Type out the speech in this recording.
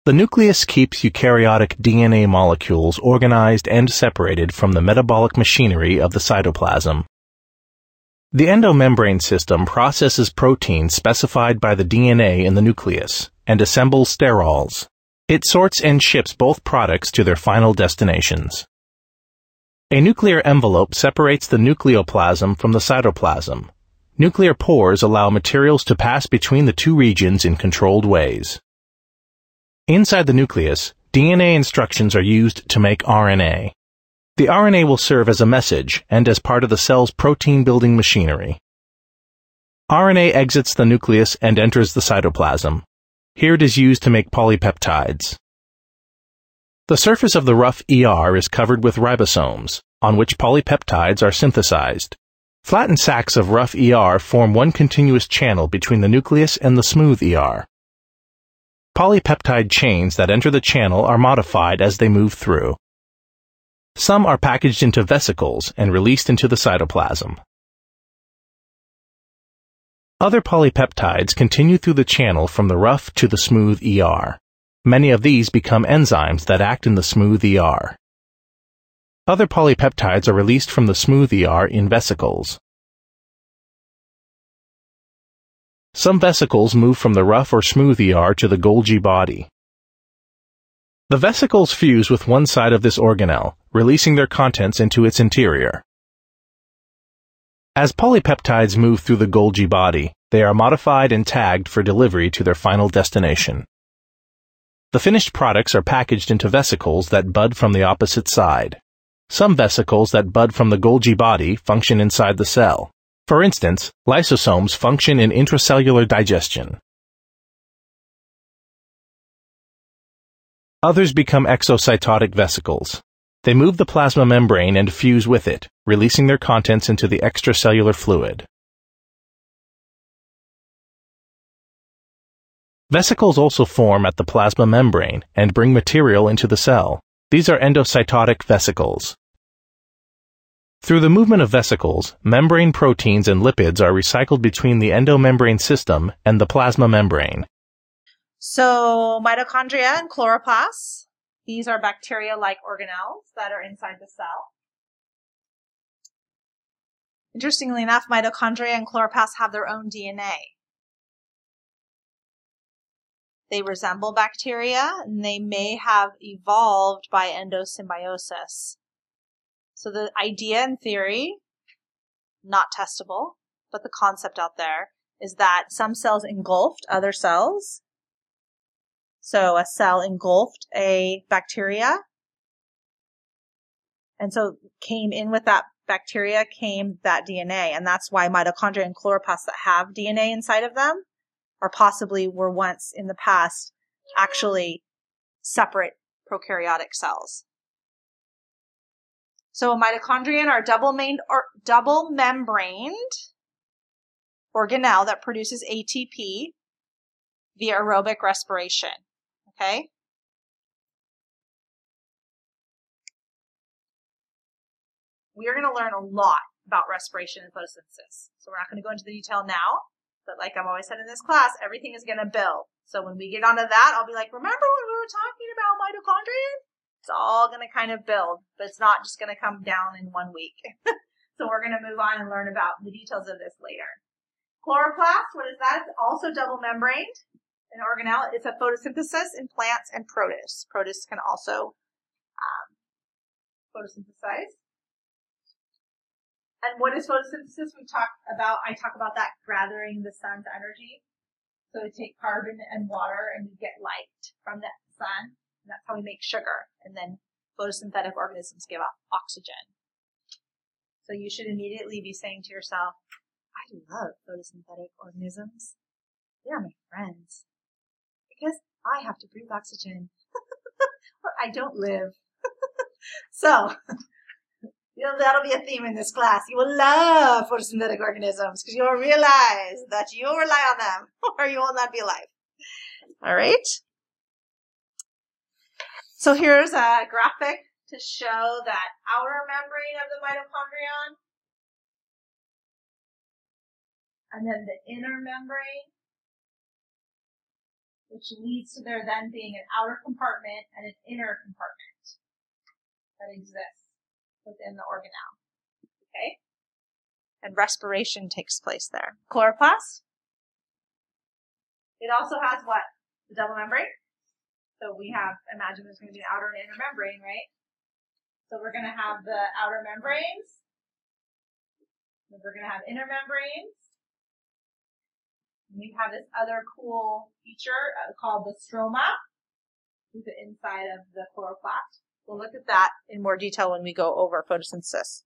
The nucleus keeps eukaryotic DNA molecules organized and separated from the metabolic machinery of the cytoplasm. The endomembrane system processes proteins specified by the DNA in the nucleus and assembles sterols. It sorts and ships both products to their final destinations. A nuclear envelope separates the nucleoplasm from the cytoplasm. Nuclear pores allow materials to pass between the two regions in controlled ways. Inside the nucleus, DNA instructions are used to make RNA. The RNA will serve as a message and as part of the cell's protein-building machinery. RNA exits the nucleus and enters the cytoplasm. Here it is used to make polypeptides. The surface of the rough ER is covered with ribosomes, on which polypeptides are synthesized. Flattened sacs of rough ER form one continuous channel between the nucleus and the smooth ER. Polypeptide chains that enter the channel are modified as they move through. Some are packaged into vesicles and released into the cytoplasm. Other polypeptides continue through the channel from the rough to the smooth ER. Many of these become enzymes that act in the smooth ER. Other polypeptides are released from the smooth ER in vesicles. Some vesicles move from the rough or smooth ER to the Golgi body. The vesicles fuse with one side of this organelle, releasing their contents into its interior. As polypeptides move through the Golgi body, they are modified and tagged for delivery to their final destination. The finished products are packaged into vesicles that bud from the opposite side. Some vesicles that bud from the Golgi body function inside the cell. For instance, lysosomes function in intracellular digestion. Others become exocytotic vesicles. They move the plasma membrane and fuse with it, releasing their contents into the extracellular fluid. Vesicles also form at the plasma membrane and bring material into the cell. These are endocytotic vesicles. Through the movement of vesicles, membrane proteins and lipids are recycled between the endomembrane system and the plasma membrane. So, mitochondria and chloroplasts, these are bacteria-like organelles that are inside the cell. Interestingly enough, mitochondria and chloroplasts have their own DNA. They resemble bacteria, and they may have evolved by endosymbiosis. So the idea in theory, not testable, but the concept out there, is that some cells engulfed other cells. So a cell engulfed a bacteria, and so came in with that bacteria came that DNA, and that's why mitochondria and chloroplasts that have DNA inside of them or possibly were once in the past actually separate prokaryotic cells. So mitochondria are double-membraned organelle that produces ATP via aerobic respiration. Okay? We are going to learn a lot about respiration and photosynthesis. So we're not going to go into the detail now, but like I've always said in this class, everything is going to build. So when we get onto that, I'll be like, remember when we were talking about mitochondria? It's all going to kind of build, but it's not just going to come down in 1 week. So we're going to move on and learn about the details of this later. Chloroplast, what is that? It's also double-membraned. An organelle. It's a photosynthesis in plants and protists. Protists can also photosynthesize. And what is photosynthesis? I talk about that gathering the sun's energy. So we take carbon and water and we get light from the sun. And that's how we make sugar. And then photosynthetic organisms give off oxygen. So you should immediately be saying to yourself, I love photosynthetic organisms. They're my friends. Because I have to breathe oxygen. Or I don't live. So, that'll be a theme in this class. You will love photosynthetic organisms because you will realize that you rely on them or you will not be alive. All right? So here's a graphic to show that outer membrane of the mitochondrion and then the inner membrane. To which leads to there then being an outer compartment and an inner compartment that exists within the organelle. Okay? And respiration takes place there. Chloroplast. It also has what? The double membrane. So we have, imagine there's going to be an outer and inner membrane, right? So we're going to have the outer membranes. Then we're going to have inner membranes. And we have this other cool feature called the stroma, which is the inside of the chloroplast. We'll look at that in more detail when we go over photosynthesis.